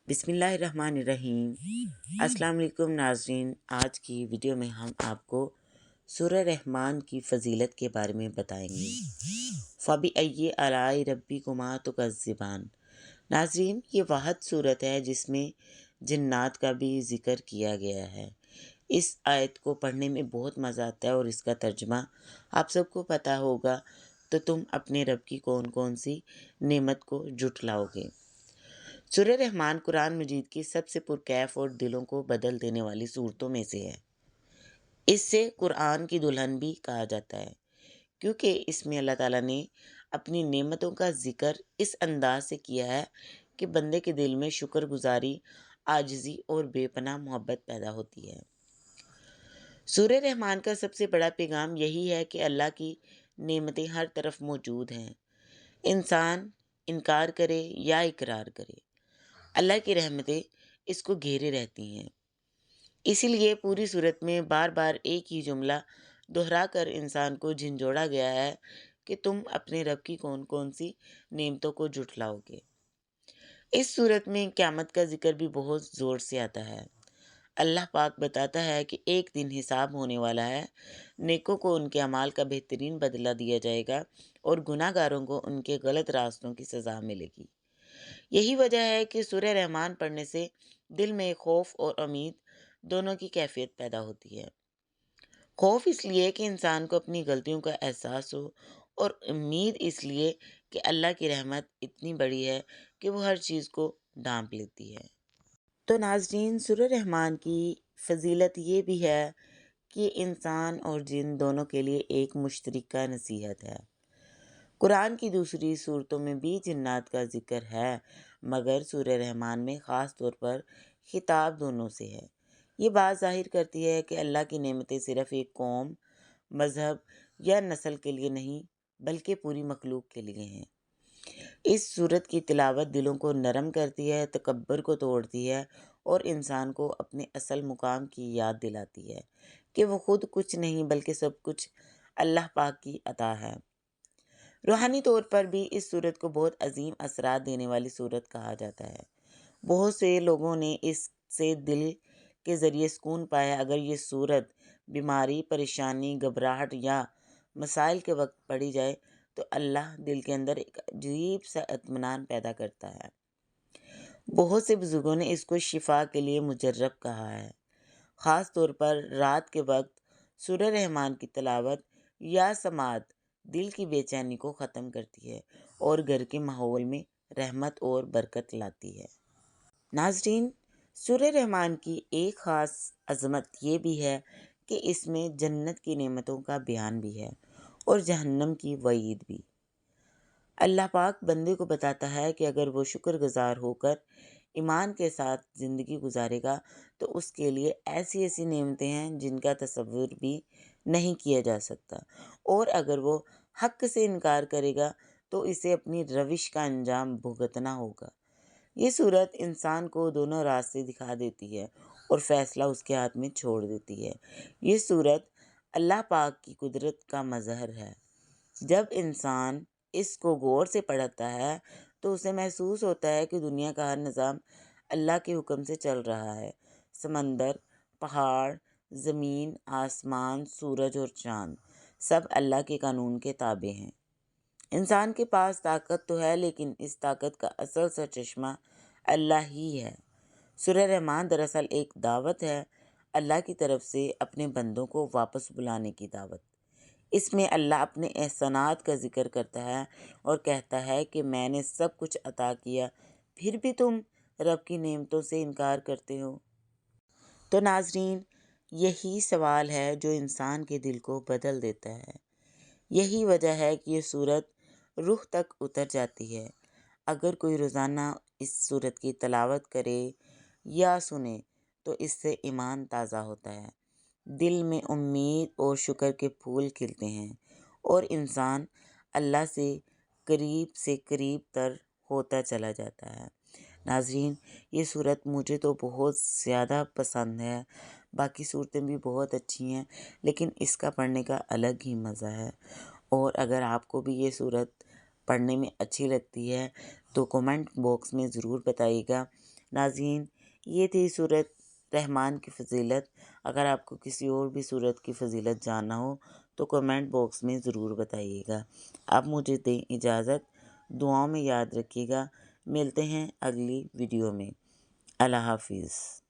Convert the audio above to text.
بسم اللہ الرحمن الرحیم۔ السلام علیکم ناظرین، آج کی ویڈیو میں ہم آپ کو سورہ رحمان کی فضیلت کے بارے میں بتائیں گے۔ فَبِأَيِّ آلَاءِ رَبِّكُمَا تُكَذِّبَانِ۔ ناظرین، یہ واحد صورت ہے جس میں جنات کا بھی ذکر کیا گیا ہے۔ اس آیت کو پڑھنے میں بہت مزہ آتا ہے اور اس کا ترجمہ آپ سب کو پتہ ہوگا، تو تم اپنے رب کی کون کون سی نعمت کو جھٹلاؤ گے۔ سورہ رحمان قرآن مجید کی سب سے پرکیف اور دلوں کو بدل دینے والی صورتوں میں سے ہے۔ اس سے قرآن کی دلہن بھی کہا جاتا ہے، کیونکہ اس میں اللہ تعالیٰ نے اپنی نعمتوں کا ذکر اس انداز سے کیا ہے کہ بندے کے دل میں شکر گزاری، عاجزی اور بے پناہ محبت پیدا ہوتی ہے۔ سورہ رحمان کا سب سے بڑا پیغام یہی ہے کہ اللہ کی نعمتیں ہر طرف موجود ہیں، انسان انکار کرے یا اقرار کرے، اللہ کی رحمتیں اس کو گھیرے رہتی ہیں۔ اسی لیے پوری صورت میں بار بار ایک ہی جملہ دہرا کر انسان کو جھنجھوڑا گیا ہے کہ تم اپنے رب کی کون کون سی نعمتوں کو جھٹلاؤ گے۔ اس صورت میں قیامت کا ذکر بھی بہت زور سے آتا ہے۔ اللہ پاک بتاتا ہے کہ ایک دن حساب ہونے والا ہے، نیکوں کو ان کے اعمال کا بہترین بدلہ دیا جائے گا اور گناہ گاروں کو ان کے غلط راستوں کی سزا ملے گی۔ یہی وجہ ہے کہ سورہ رحمان پڑھنے سے دل میں خوف اور امید دونوں کی کیفیت پیدا ہوتی ہے۔ خوف اس لیے کہ انسان کو اپنی غلطیوں کا احساس ہو، اور امید اس لیے کہ اللہ کی رحمت اتنی بڑی ہے کہ وہ ہر چیز کو ڈھانپ لیتی ہے۔ تو ناظرین، سورہ رحمان کی فضیلت یہ بھی ہے کہ انسان اور جن دونوں کے لیے ایک مشترکہ نصیحت ہے۔ قرآن کی دوسری صورتوں میں بھی جنات کا ذکر ہے، مگر سورہ رحمان میں خاص طور پر خطاب دونوں سے ہے۔ یہ بات ظاہر کرتی ہے کہ اللہ کی نعمتیں صرف ایک قوم، مذہب یا نسل کے لیے نہیں، بلکہ پوری مخلوق کے لیے ہیں۔ اس صورت کی تلاوت دلوں کو نرم کرتی ہے، تکبر کو توڑتی ہے اور انسان کو اپنے اصل مقام کی یاد دلاتی ہے کہ وہ خود کچھ نہیں بلکہ سب کچھ اللہ پاک کی عطا ہے۔ روحانی طور پر بھی اس صورت کو بہت عظیم اثرات دینے والی صورت کہا جاتا ہے۔ بہت سے لوگوں نے اس سے دل کے ذریعے سکون پایا۔ اگر یہ صورت بیماری، پریشانی، گھبراہٹ یا مسائل کے وقت پڑھی جائے تو اللہ دل کے اندر ایک عجیب سا اطمینان پیدا کرتا ہے۔ بہت سے بزرگوں نے اس کو شفا کے لیے مجرب کہا ہے۔ خاص طور پر رات کے وقت سورہ رحمان کی تلاوت یا سماعت دل کی بے چینی کو ختم کرتی ہے اور گھر کے ماحول میں رحمت اور برکت لاتی ہے۔ ناظرین، سورہ رحمان کی ایک خاص عظمت یہ بھی ہے کہ اس میں جنت کی نعمتوں کا بیان بھی ہے اور جہنم کی وعید بھی۔ اللہ پاک بندے کو بتاتا ہے کہ اگر وہ شکر گزار ہو کر ایمان کے ساتھ زندگی گزارے گا تو اس کے لیے ایسی ایسی نعمتیں ہیں جن کا تصور بھی نہیں کیا جا سکتا، اور اگر وہ حق سے انکار کرے گا تو اسے اپنی روش کا انجام بھگتنا ہوگا۔ یہ صورت انسان کو دونوں راستے دکھا دیتی ہے اور فیصلہ اس کے ہاتھ میں چھوڑ دیتی ہے۔ یہ صورت اللہ پاک کی قدرت کا مظہر ہے۔ جب انسان اس کو غور سے پڑھتا ہے تو اسے محسوس ہوتا ہے کہ دنیا کا ہر نظام اللہ کے حکم سے چل رہا ہے۔ سمندر، پہاڑ، زمین، آسمان، سورج اور چاند سب اللہ کے قانون کے تابع ہیں۔ انسان کے پاس طاقت تو ہے، لیکن اس طاقت کا اصل سرچشمہ اللہ ہی ہے۔ سورہ رحمان دراصل ایک دعوت ہے، اللہ کی طرف سے اپنے بندوں کو واپس بلانے کی دعوت۔ اس میں اللہ اپنے احسانات کا ذکر کرتا ہے اور کہتا ہے کہ میں نے سب کچھ عطا کیا، پھر بھی تم رب کی نعمتوں سے انکار کرتے ہو۔ تو ناظرین، یہی سوال ہے جو انسان کے دل کو بدل دیتا ہے۔ یہی وجہ ہے کہ یہ صورت روح تک اتر جاتی ہے۔ اگر کوئی روزانہ اس صورت کی تلاوت کرے یا سنے تو اس سے ایمان تازہ ہوتا ہے، دل میں امید اور شکر کے پھول کھلتے ہیں اور انسان اللہ سے قریب تر ہوتا چلا جاتا ہے۔ ناظرین، یہ صورت مجھے تو بہت زیادہ پسند ہے۔ باقی صورتیں بھی بہت اچھی ہیں، لیکن اس کا پڑھنے کا الگ ہی مزہ ہے۔ اور اگر آپ کو بھی یہ صورت پڑھنے میں اچھی لگتی ہے تو کومنٹ باکس میں ضرور بتائیے گا۔ ناظرین، یہ تھی سورۃ رحمان کی فضیلت۔ اگر آپ کو کسی اور بھی سورت کی فضیلت جاننا ہو تو کمنٹ باکس میں ضرور بتائیے گا۔ اب مجھے دیں اجازت، دعاؤں میں یاد رکھیے گا۔ ملتے ہیں اگلی ویڈیو میں۔ اللہ حافظ۔